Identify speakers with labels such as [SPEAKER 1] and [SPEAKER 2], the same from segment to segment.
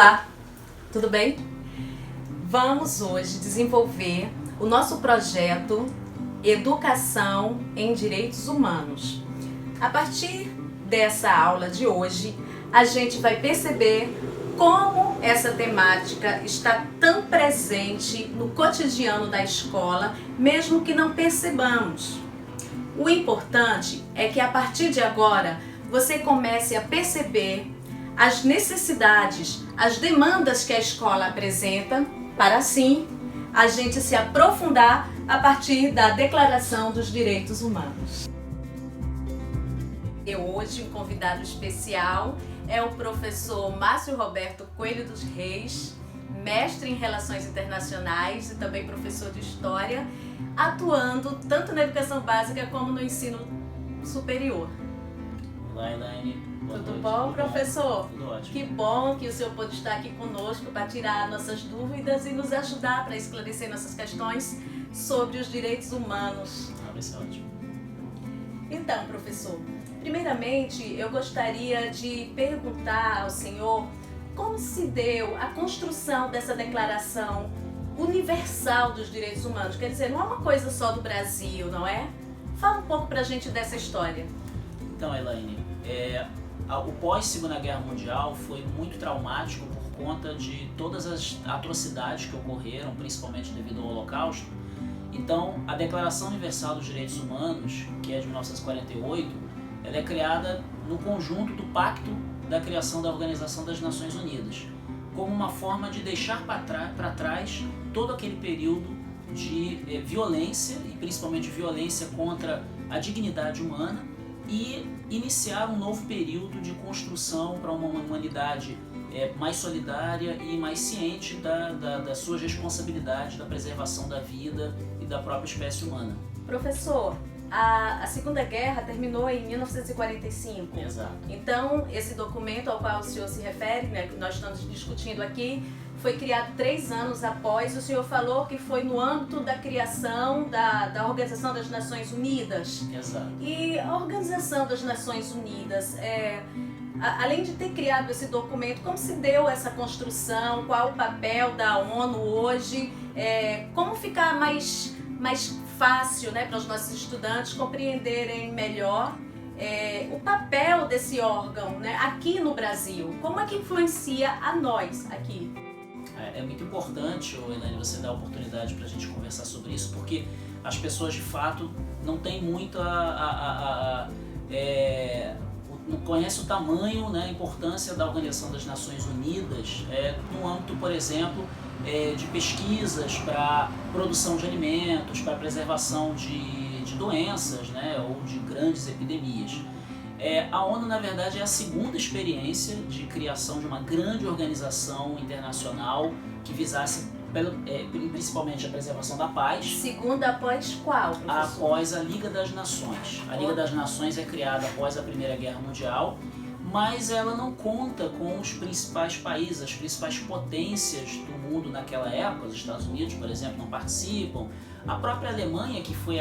[SPEAKER 1] Olá, tudo bem? Vamos hoje desenvolver o nosso projeto Educação em Direitos Humanos. A partir dessa aula de hoje, a gente vai perceber como essa temática está tão presente no cotidiano da escola, mesmo que não percebamos. O importante é que a partir de agora você comece a perceber as necessidades, as demandas que a escola apresenta, para assim a gente se aprofundar a partir da Declaração dos Direitos Humanos. E hoje um convidado especial é o professor Márcio Roberto Coelho dos Reis, mestre em Relações Internacionais e também professor de História, atuando tanto na educação básica como no ensino superior.
[SPEAKER 2] Olá, Elaine.
[SPEAKER 1] Tudo bom, professor?
[SPEAKER 2] Tudo ótimo.
[SPEAKER 1] Que bom que o senhor pôde estar aqui conosco para tirar nossas dúvidas e nos ajudar para esclarecer nossas questões sobre os direitos humanos.
[SPEAKER 2] Vai ser ótimo.
[SPEAKER 1] Então, professor, primeiramente eu gostaria de perguntar ao senhor como se deu a construção dessa Declaração Universal dos Direitos Humanos. Quer dizer, não é uma coisa só do Brasil, não é? Fala um pouco pra gente dessa história.
[SPEAKER 2] Então, Elaine, o pós-Segunda Guerra Mundial foi muito traumático por conta de todas as atrocidades que ocorreram, principalmente devido ao Holocausto. Então, a Declaração Universal dos Direitos Humanos, que é de 1948, ela é criada no conjunto do Pacto da criação da Organização das Nações Unidas, como uma forma de deixar para trás todo aquele período de violência, e principalmente violência contra a dignidade humana, e iniciar um novo período de construção para uma humanidade mais solidária e mais ciente das suas responsabilidades da preservação da vida e da própria espécie humana.
[SPEAKER 1] Professor, a Segunda Guerra terminou em 1945.
[SPEAKER 2] Exato.
[SPEAKER 1] Então, esse documento ao qual o senhor se refere, né, que nós estamos discutindo aqui, foi criado 3 anos após. O senhor falou que foi no âmbito da criação da Organização das Nações Unidas.
[SPEAKER 2] Exato.
[SPEAKER 1] E a Organização das Nações Unidas, além de ter criado esse documento, como se deu essa construção? Qual o papel da ONU hoje? Como ficar mais fácil, né, para os nossos estudantes compreenderem melhor o papel desse órgão, né, aqui no Brasil? Como é que influencia a nós aqui?
[SPEAKER 2] É muito importante, Elaine, você dar a oportunidade para a gente conversar sobre isso, porque as pessoas de fato não têm muito não conhecem o tamanho, né, a importância da Organização das Nações Unidas no âmbito, por exemplo, de pesquisas para produção de alimentos, para preservação de doenças, né, ou de grandes epidemias. A ONU, na verdade, é a segunda experiência de criação de uma grande organização internacional que visasse principalmente a preservação da paz.
[SPEAKER 1] Segunda após qual, professor?
[SPEAKER 2] Após a Liga das Nações. A Liga das Nações é criada após a Primeira Guerra Mundial, mas ela não conta com os principais países, as principais potências do mundo naquela época. Os Estados Unidos, por exemplo, não participam. A própria Alemanha, que foi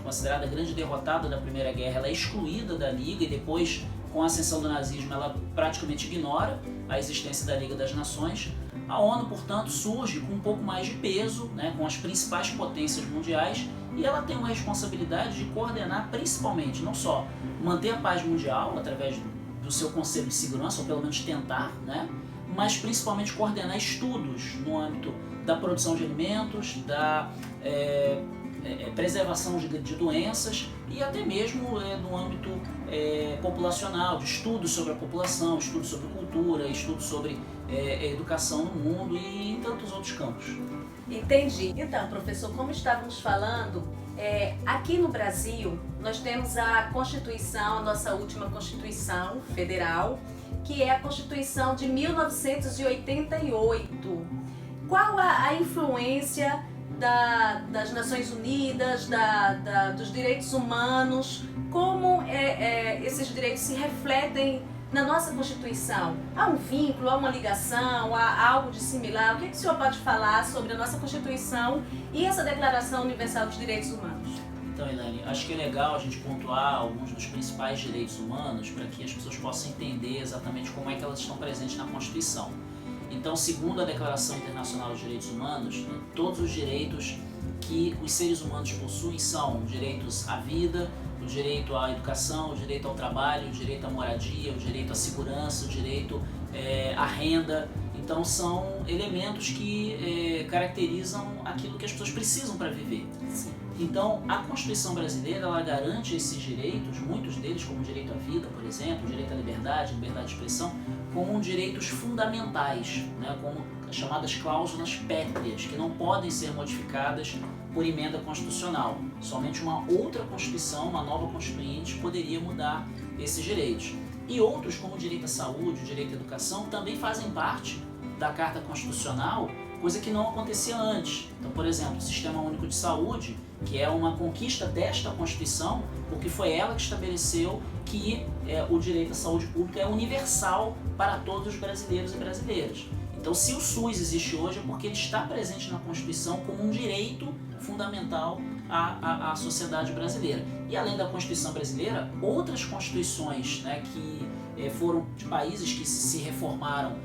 [SPEAKER 2] considerada a grande derrotada da Primeira Guerra, ela é excluída da Liga, e depois, com a ascensão do nazismo, ela praticamente ignora a existência da Liga das Nações. A ONU, portanto, surge com um pouco mais de peso, né, com as principais potências mundiais, e ela tem uma responsabilidade de coordenar principalmente, não só manter a paz mundial através do seu Conselho de Segurança, ou pelo menos tentar, né, mas principalmente coordenar estudos no âmbito da produção de alimentos, da preservação de doenças e até mesmo no âmbito populacional, de estudos sobre a população, estudos sobre cultura, estudos sobre educação no mundo e em tantos outros campos.
[SPEAKER 1] Entendi. Então, professor, como estávamos falando, aqui no Brasil nós temos a Constituição, a nossa última Constituição Federal, que é a Constituição de 1988. Qual a influência das Nações Unidas, dos direitos humanos, como esses direitos se refletem na nossa Constituição? Há um vínculo, há uma ligação, há algo de similar? O que o senhor pode falar sobre a nossa Constituição e essa Declaração Universal dos Direitos Humanos?
[SPEAKER 2] Então, Elaine, acho que é legal a gente pontuar alguns dos principais direitos humanos para que as pessoas possam entender exatamente como é que elas estão presentes na Constituição. Então, segundo a Declaração Internacional dos Direitos Humanos, né, todos os direitos que os seres humanos possuem são direitos à vida, o direito à educação, o direito ao trabalho, o direito à moradia, o direito à segurança, o direito à renda. Então são elementos que caracterizam aquilo que as pessoas precisam para viver.
[SPEAKER 1] Sim.
[SPEAKER 2] Então a Constituição brasileira ela garante esses direitos, muitos deles como o direito à vida, por exemplo, o direito à liberdade de expressão, como direitos fundamentais, né, como as chamadas cláusulas pétreas, que não podem ser modificadas por emenda constitucional. Somente uma outra Constituição, uma nova Constituinte, poderia mudar esses direitos. E outros, como o direito à saúde, o direito à educação, também fazem parte da Carta Constitucional, coisa que não acontecia antes. Então, por exemplo, o Sistema Único de Saúde, que é uma conquista desta Constituição, porque foi ela que estabeleceu que o direito à saúde pública é universal para todos os brasileiros e brasileiras. Então, se o SUS existe hoje é porque ele está presente na Constituição como um direito fundamental à sociedade brasileira. E além da Constituição brasileira, outras constituições, né, que foram de países que se reformaram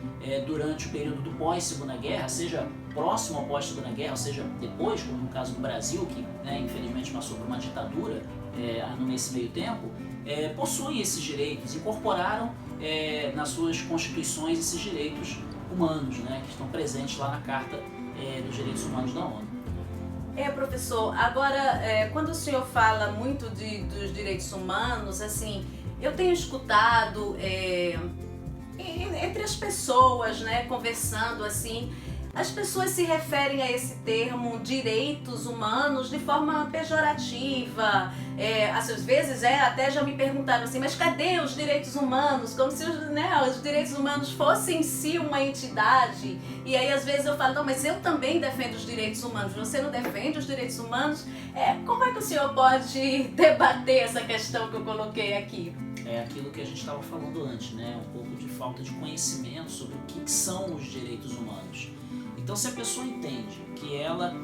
[SPEAKER 2] durante o período do pós-Segunda Guerra, seja próximo ao pós-Segunda Guerra, ou seja, depois, como no caso do Brasil, que infelizmente passou por uma ditadura nesse meio tempo, possuem esses direitos, incorporaram nas suas constituições esses direitos humanos, né, que estão presentes lá na Carta dos Direitos Humanos da ONU.
[SPEAKER 1] Professor, agora, quando o senhor fala muito dos direitos humanos, assim, eu tenho escutado entre as pessoas, né, conversando assim, as pessoas se referem a esse termo direitos humanos de forma pejorativa. Às vezes até já me perguntaram assim, mas cadê os direitos humanos? Como se os direitos humanos fossem em si uma entidade. E aí às vezes eu falo, não, mas eu também defendo os direitos humanos. Você não defende os direitos humanos? Como é que o senhor pode debater essa questão que eu coloquei aqui?
[SPEAKER 2] É aquilo que a gente estava falando antes, né? Um pouco de falta de conhecimento sobre o que são os direitos humanos. Então, se a pessoa entende que ela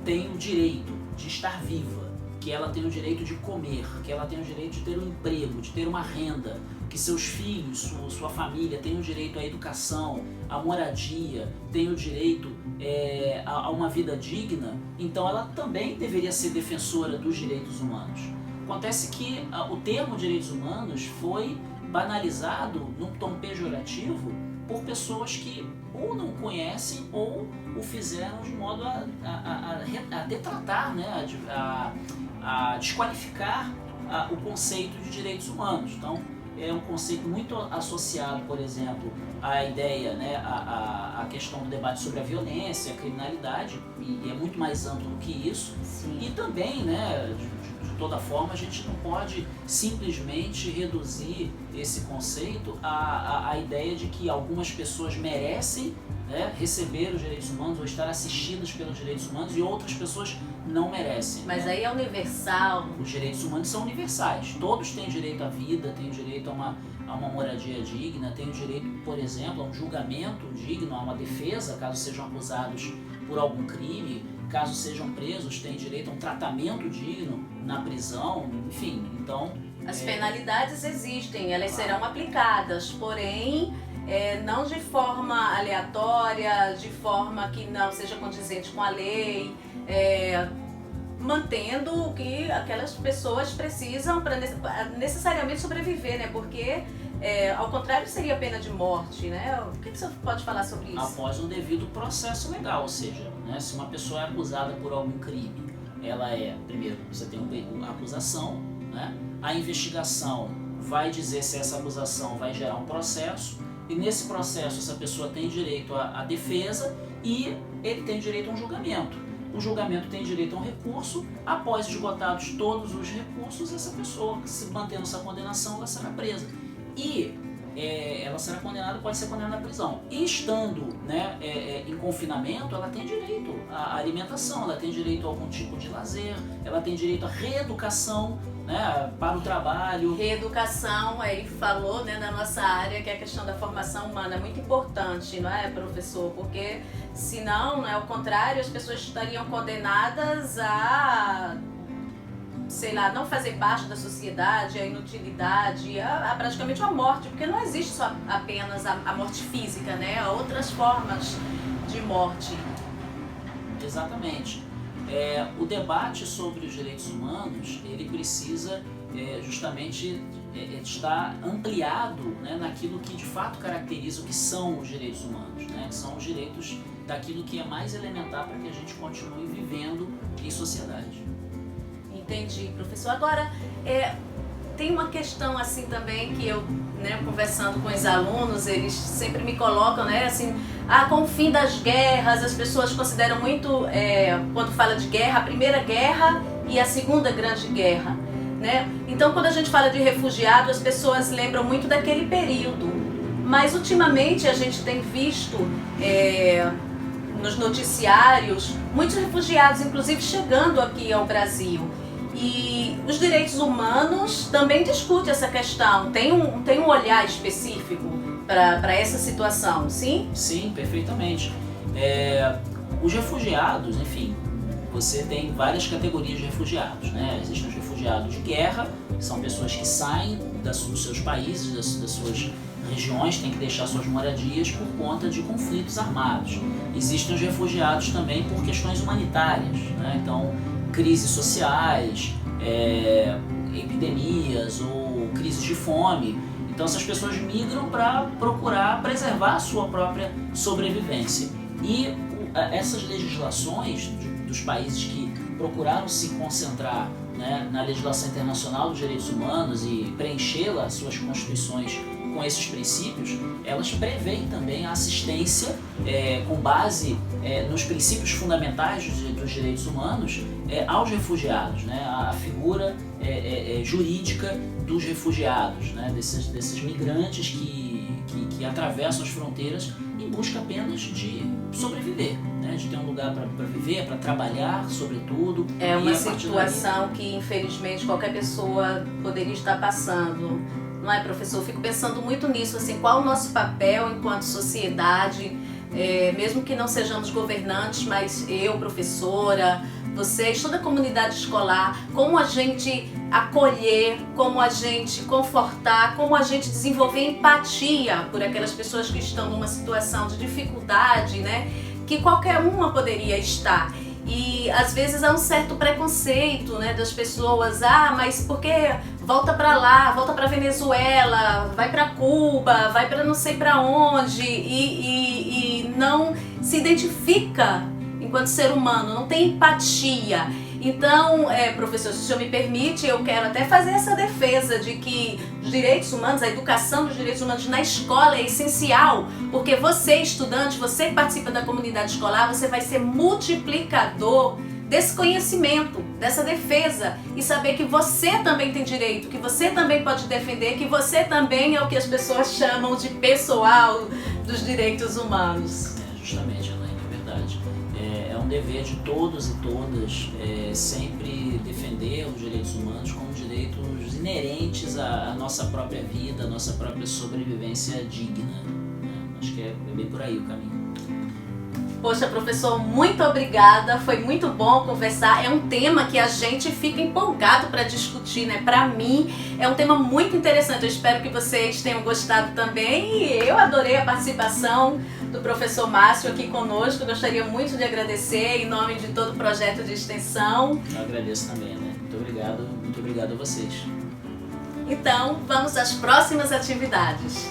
[SPEAKER 2] tem o direito de estar viva, que ela tem o direito de comer, que ela tem o direito de ter um emprego, de ter uma renda, que seus filhos, sua família tem o direito à educação, à moradia, tem o direito a uma vida digna, então ela também deveria ser defensora dos direitos humanos. Acontece que o termo direitos humanos foi banalizado num tom pejorativo por pessoas que ou não conhecem ou o fizeram de modo a detratar, né, a desqualificar o conceito de direitos humanos. Então, é um conceito muito associado, por exemplo, à ideia, né, à questão do debate sobre a violência, a criminalidade, e é muito mais amplo do que isso.
[SPEAKER 1] Sim.
[SPEAKER 2] E também, né, de toda forma, a gente não pode simplesmente reduzir esse conceito à ideia de que algumas pessoas merecem, né, receber os direitos humanos ou estar assistidas pelos direitos humanos e outras pessoas não merecem.
[SPEAKER 1] Mas
[SPEAKER 2] né?
[SPEAKER 1] aí é universal.
[SPEAKER 2] Os direitos humanos são universais. Todos têm direito à vida, têm direito a uma moradia digna, têm direito, por exemplo, a um julgamento digno, a uma defesa, caso sejam acusados por algum crime, caso sejam presos, têm direito a um tratamento digno na prisão, enfim. Então,
[SPEAKER 1] as penalidades existem, elas serão aplicadas, porém não de forma aleatória, de forma que não seja condizente com a lei, mantendo o que aquelas pessoas precisam para necessariamente sobreviver, né? Porque ao contrário seria pena de morte, né? O que você pode falar sobre isso?
[SPEAKER 2] Após um devido processo legal, ou seja, né, se uma pessoa é acusada por algum crime, ela primeiro, você tem a acusação, né? A investigação vai dizer se essa acusação vai gerar um processo, e nesse processo essa pessoa tem direito à defesa e ele tem direito a um julgamento. O julgamento tem direito a um recurso. Após esgotados todos os recursos, essa pessoa, se mantendo essa condenação, ela será presa. E ela será condenada, pode ser condenada à prisão. E estando, né, em confinamento, ela tem direito à alimentação, ela tem direito a algum tipo de lazer, ela tem direito à reeducação, né, para o trabalho.
[SPEAKER 1] Reeducação, aí falou, né, na nossa área, que é a questão da formação humana é muito importante, não é, professor? Porque senão, ao contrário, as pessoas estariam condenadas a sei lá, não fazer parte da sociedade, a inutilidade, praticamente a morte, porque não existe só apenas a morte física, né? Há outras formas de morte.
[SPEAKER 2] Exatamente. O debate sobre os direitos humanos, ele precisa justamente estar ampliado, né, naquilo que de fato caracteriza o que são os direitos humanos, né, que são os direitos daquilo que é mais elementar para que a gente continue vivendo em sociedade.
[SPEAKER 1] Entendi, professor. Agora, tem uma questão assim também que eu, né, conversando com os alunos, eles sempre me colocam, né, assim, com o fim das guerras, as pessoas consideram muito, quando fala de guerra, a Primeira Guerra e a Segunda Grande Guerra, né? Então, quando a gente fala de refugiado, as pessoas lembram muito daquele período, mas ultimamente a gente tem visto nos noticiários muitos refugiados, inclusive chegando aqui ao Brasil. E os direitos humanos também discutem essa questão. Tem um olhar específico para essa situação, sim?
[SPEAKER 2] Sim, perfeitamente. Os refugiados, enfim, você tem várias categorias de refugiados, né? Existem os refugiados de guerra, que são pessoas que saem dos seus países, das suas regiões, têm que deixar suas moradias por conta de conflitos armados. Existem os refugiados também por questões humanitárias, né? Então, crises sociais, epidemias ou crises de fome. Então essas pessoas migram para procurar preservar a sua própria sobrevivência. E essas legislações dos países que procuraram se concentrar, né, na legislação internacional dos direitos humanos e preenchê-la, suas constituições, com esses princípios, elas prevêem também a assistência com base nos princípios fundamentais dos direitos humanos aos refugiados, né? A figura jurídica dos refugiados, né? desses migrantes que atravessam as fronteiras em busca apenas de sobreviver, né? De ter um lugar para viver, para trabalhar, sobretudo.
[SPEAKER 1] É uma situação que, infelizmente, qualquer pessoa poderia estar passando. Não é, professor? Eu fico pensando muito nisso, assim, qual o nosso papel enquanto sociedade, mesmo que não sejamos governantes, mas eu, professora, vocês, toda a comunidade escolar, como a gente acolher, como a gente confortar, como a gente desenvolver empatia por aquelas pessoas que estão numa situação de dificuldade, né, que qualquer uma poderia estar. E às vezes há um certo preconceito, né, das pessoas, mas porque volta para lá, volta para Venezuela, vai para Cuba, vai para não sei para onde e não se identifica enquanto ser humano, não tem empatia. Então, professor, se o senhor me permite, eu quero até fazer essa defesa de que os direitos humanos, a educação dos direitos humanos na escola é essencial, porque você, estudante, você que participa da comunidade escolar, você vai ser multiplicador desse conhecimento, dessa defesa, e saber que você também tem direito, que você também pode defender, que você também é o que as pessoas chamam de pessoal dos direitos humanos.
[SPEAKER 2] Justamente, Elaine, é verdade. É um dever de todos e todas sempre defender os direitos humanos como direitos inerentes à nossa própria vida, à nossa própria sobrevivência digna. Acho que é bem por aí o caminho.
[SPEAKER 1] Poxa, professor, muito obrigada, foi muito bom conversar, é um tema que a gente fica empolgado para discutir, né? Para mim é um tema muito interessante, eu espero que vocês tenham gostado também e eu adorei a participação do professor Márcio aqui conosco, gostaria muito de agradecer em nome de todo o projeto de extensão.
[SPEAKER 2] Eu agradeço também, né? Muito obrigado a vocês.
[SPEAKER 1] Então, vamos às próximas atividades.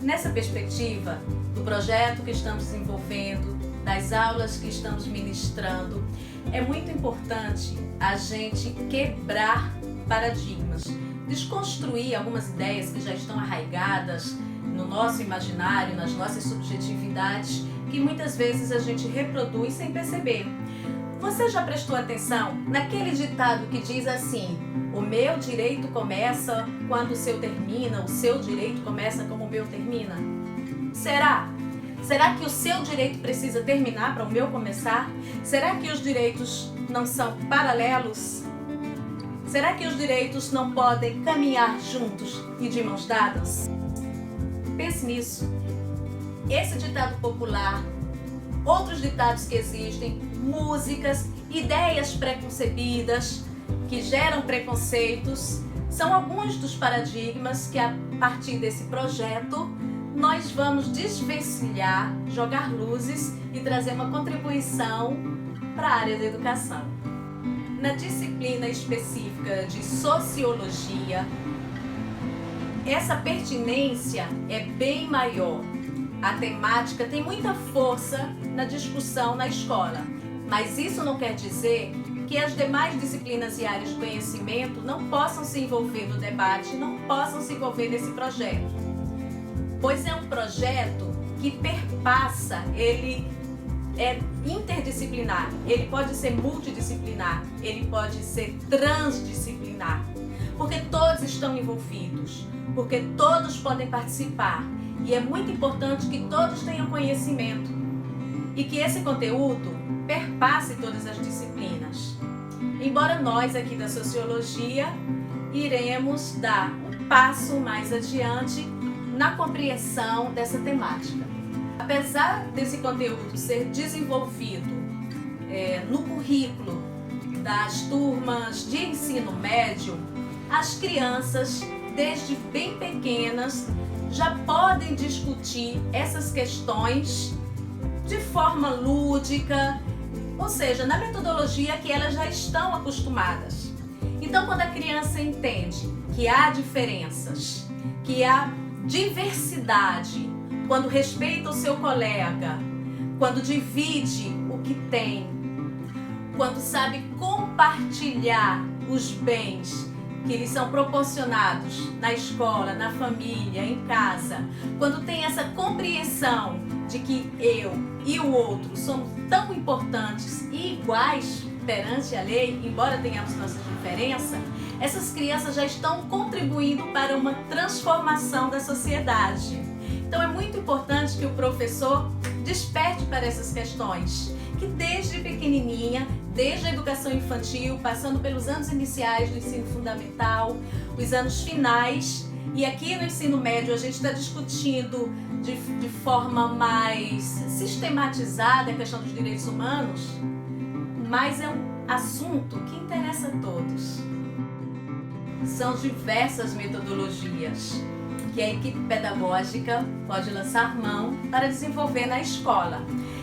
[SPEAKER 1] Nessa perspectiva do projeto que estamos desenvolvendo, das aulas que estamos ministrando, é muito importante a gente quebrar paradigmas, desconstruir algumas ideias que já estão arraigadas no nosso imaginário, nas nossas subjetividades, que muitas vezes a gente reproduz sem perceber. Você já prestou atenção naquele ditado que diz assim: o meu direito começa quando o seu termina, o seu direito começa como o meu termina? Será? Será que o seu direito precisa terminar para o meu começar? Será que os direitos não são paralelos? Será que os direitos não podem caminhar juntos e de mãos dadas? Pense nisso. Esse ditado popular, outros ditados que existem, músicas, ideias preconcebidas que geram preconceitos. São alguns dos paradigmas que, a partir desse projeto, nós vamos desvencilhar, jogar luzes e trazer uma contribuição para a área da educação. Na disciplina específica de sociologia, essa pertinência é bem maior. A temática tem muita força na discussão na escola, mas isso não quer dizer que as demais disciplinas e áreas de conhecimento não possam se envolver no debate, não possam se envolver nesse projeto. Pois é um projeto que perpassa, ele é interdisciplinar, ele pode ser multidisciplinar, ele pode ser transdisciplinar, porque todos estão envolvidos, porque todos podem participar, e é muito importante que todos tenham conhecimento e que esse conteúdo perpasse todas as disciplinas. Embora nós aqui da sociologia iremos dar um passo mais adiante na compreensão dessa temática. Apesar desse conteúdo ser desenvolvido no currículo das turmas de ensino médio, as crianças, desde bem pequenas, já podem discutir essas questões de forma lúdica, ou seja, na metodologia que elas já estão acostumadas. Então, quando a criança entende que há diferenças, que há diversidade, quando respeita o seu colega, quando divide o que tem, quando sabe compartilhar os bens que lhes são proporcionados na escola, na família, em casa, quando tem essa compreensão de que eu e o outro somos tão importantes e iguais perante a lei, embora tenhamos nossas diferenças, essas crianças já estão contribuindo para uma transformação da sociedade. Então é muito importante que o professor desperte para essas questões, que desde pequenininha, desde a educação infantil, passando pelos anos iniciais do ensino fundamental, os anos finais, e aqui no ensino médio a gente está discutindo de forma mais sistematizada a questão dos direitos humanos, mas é um assunto que interessa a todos. São diversas metodologias que a equipe pedagógica pode lançar mão para desenvolver na escola.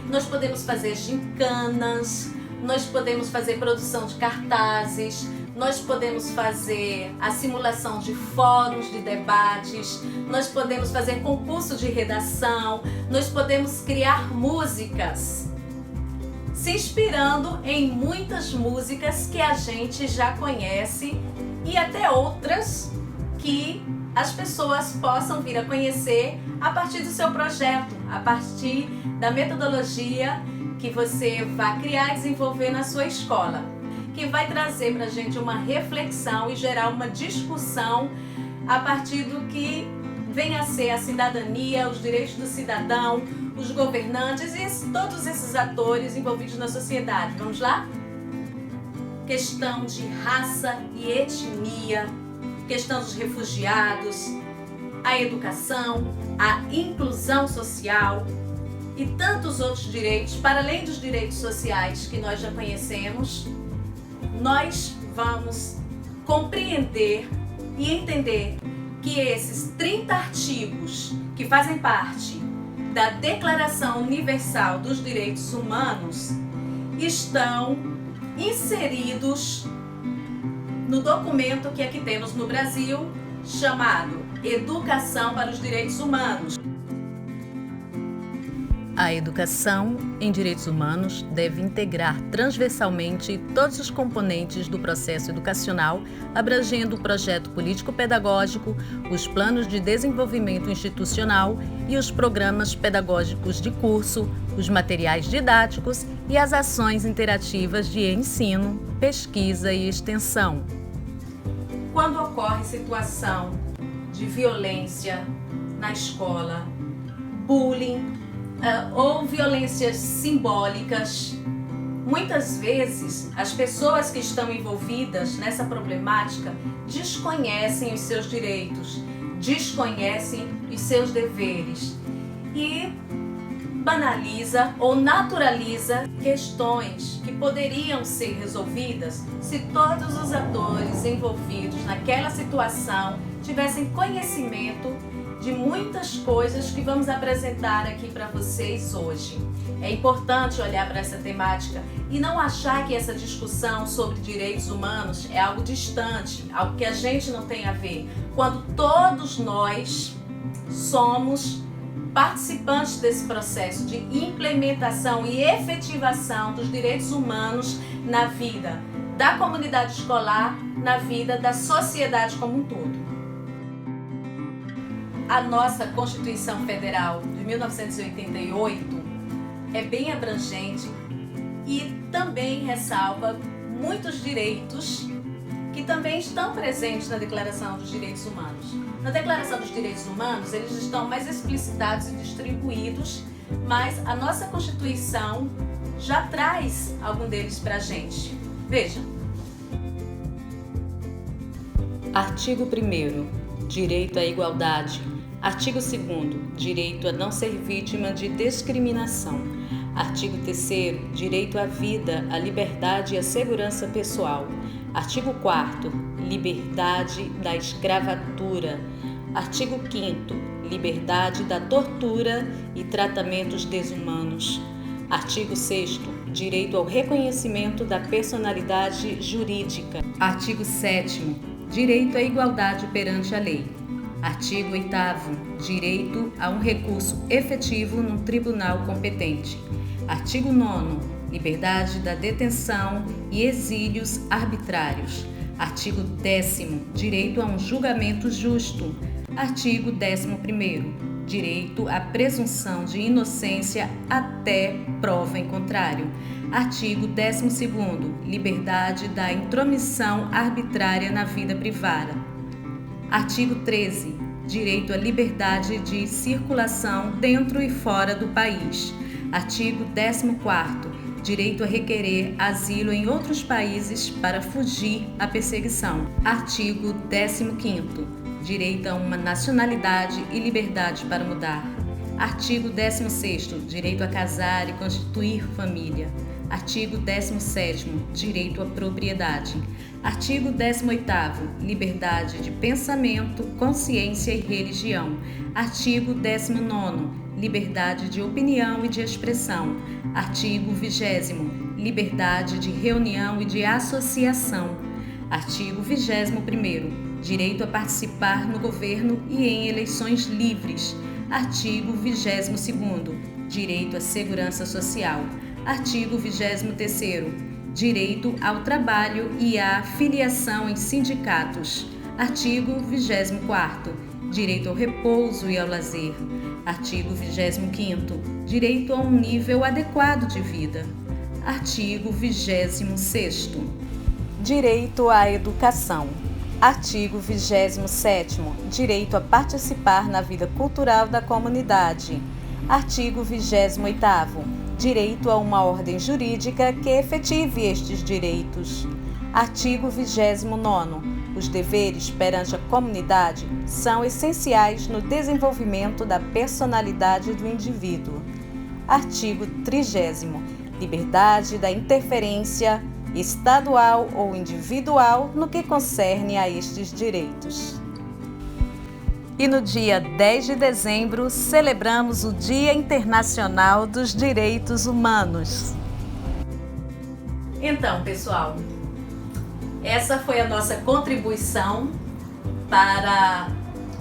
[SPEAKER 1] Nós podemos fazer gincanas, nós podemos fazer produção de cartazes, nós podemos fazer a simulação de fóruns de debates, nós podemos fazer concursos de redação, nós podemos criar músicas, se inspirando em muitas músicas que a gente já conhece e até outras que as pessoas possam vir a conhecer a partir do seu projeto, a partir da metodologia que você vai criar e desenvolver na sua escola, que vai trazer para a gente uma reflexão e gerar uma discussão a partir do que vem a ser a cidadania, os direitos do cidadão, os governantes e todos esses atores envolvidos na sociedade. Vamos lá? Questão de raça e etnia, questão dos refugiados, a educação, a inclusão social e tantos outros direitos, para além dos direitos sociais que nós já conhecemos, nós vamos compreender e entender que esses 30 artigos que fazem parte da Declaração Universal dos Direitos Humanos estão inseridos no documento que aqui temos no Brasil, chamado Educação para os Direitos Humanos.
[SPEAKER 3] A educação em direitos humanos deve integrar transversalmente todos os componentes do processo educacional, abrangendo o projeto político-pedagógico, os planos de desenvolvimento institucional e os programas pedagógicos de curso, os materiais didáticos e as ações interativas de ensino, pesquisa e extensão.
[SPEAKER 1] Quando ocorre situação de violência na escola, bullying, ou violências simbólicas, muitas vezes as pessoas que estão envolvidas nessa problemática desconhecem os seus direitos, desconhecem os seus deveres e banaliza ou naturaliza questões que poderiam ser resolvidas se todos os atores envolvidos naquela situação tivessem conhecimento de muitas coisas que vamos apresentar aqui para vocês hoje. É importante olhar para essa temática e não achar que essa discussão sobre direitos humanos é algo distante, algo que a gente não tem a ver, quando todos nós somos participantes desse processo de implementação e efetivação dos direitos humanos na vida da comunidade escolar, na vida da sociedade como um todo. A nossa Constituição Federal de 1988 é bem abrangente e também ressalva muitos direitos que também estão presentes na Declaração dos Direitos Humanos. Na Declaração dos Direitos Humanos, eles estão mais explicitados e distribuídos, mas a nossa Constituição já traz algum deles para a gente. Veja.
[SPEAKER 3] Artigo 1º. Direito à igualdade. Artigo 2º. Direito a não ser vítima de discriminação. Artigo 3º. Direito à vida, à liberdade e à segurança pessoal. Artigo 4º. Liberdade da escravatura. Artigo 5º. Liberdade da tortura e tratamentos desumanos. Artigo 6º. Direito ao reconhecimento da personalidade jurídica. Artigo 7º. Direito à igualdade perante a lei. Artigo 8º. Direito a um recurso efetivo no tribunal competente. Artigo 9º. Liberdade da detenção e exílios arbitrários. Artigo 10º. Direito a um julgamento justo. Artigo 11º. Direito à presunção de inocência até prova em contrário. Artigo 12º. Liberdade da intromissão arbitrária na vida privada. Artigo 13. Direito à liberdade de circulação dentro e fora do país. Artigo 14º. Direito a requerer asilo em outros países para fugir à perseguição. Artigo 15º. Direito a uma nacionalidade e liberdade para mudar. Artigo 16º. Direito a casar e constituir família. Artigo 17º. Direito à propriedade. Artigo 18º. Liberdade de pensamento, consciência e religião. Artigo 19º. Liberdade de opinião e de expressão. Artigo 20º. Liberdade de reunião e de associação. Artigo 21º. Direito a participar no governo e em eleições livres. Artigo 22º. Direito à segurança social. Artigo 23º. Direito ao trabalho e à filiação em sindicatos. Artigo 24º. Direito ao repouso e ao lazer. Artigo 25º. Direito a um nível adequado de vida. Artigo 26º. Direito à educação. Artigo 27º. Direito a participar na vida cultural da comunidade. Artigo 28º. Direito a uma ordem jurídica que efetive estes direitos. Artigo 29º. Os deveres perante a comunidade são essenciais no desenvolvimento da personalidade do indivíduo. Artigo 30º. Liberdade da interferência estadual ou individual no que concerne a estes direitos. E no dia 10 de dezembro, celebramos o Dia Internacional dos Direitos Humanos.
[SPEAKER 1] Então, pessoal, essa foi a nossa contribuição para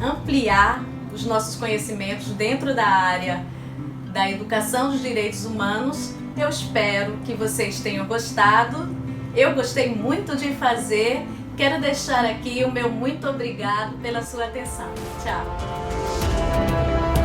[SPEAKER 1] ampliar os nossos conhecimentos dentro da área da educação dos direitos humanos. Eu espero que vocês tenham gostado. Eu gostei muito de fazer. Quero deixar aqui o meu muito obrigado pela sua atenção. Tchau!